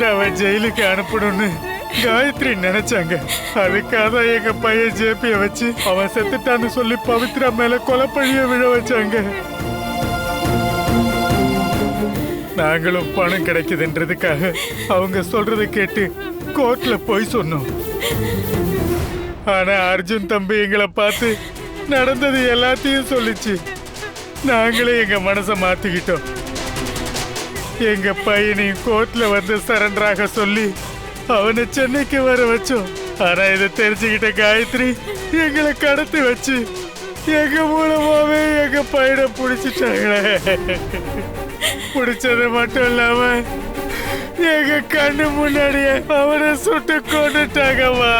பவித்ராவை ஜெயிலுக்கு அனுப்பணும்னு காயத்ரி நினைச்சாங்க. அதுக்காக எங்க பையன் ஜேபிய வச்சு அவன் செத்துட்டான்னு சொல்லி பவித்ரா மேல கொலைப்பழிய விழ வச்சாங்க. நாங்களும் பணம் கிடைக்குதுன்றதுக்காக அவங்க சொல்றதை கேட்டு கோர்ட்ல போய் சொன்னோம். ஆனா அர்ஜுன் தம்பி எங்களை பார்த்து நடந்தது எல்லாத்தையும் சொல்லிச்சு. நாங்களே எங்க மனசை மாத்திக்கிட்டோம். எங்க பையனையும் கோர்ட்ல வந்து சரண்டராக சொல்லி அவனை சென்னைக்கு வர வச்சோம். ஆனா இதை தெரிஞ்சுக்கிட்ட காயத்ரி எங்களை கடத்தி வச்சு எங்க மூலமாவே எங்க பையனை பிடிச்சிட்டாங்களே. பிடிச்சது மட்டும் இல்லாம எங்க கண்ணு முன்னாடியே அவனை சுட்டு கொண்டுட்டாங்கம்மா.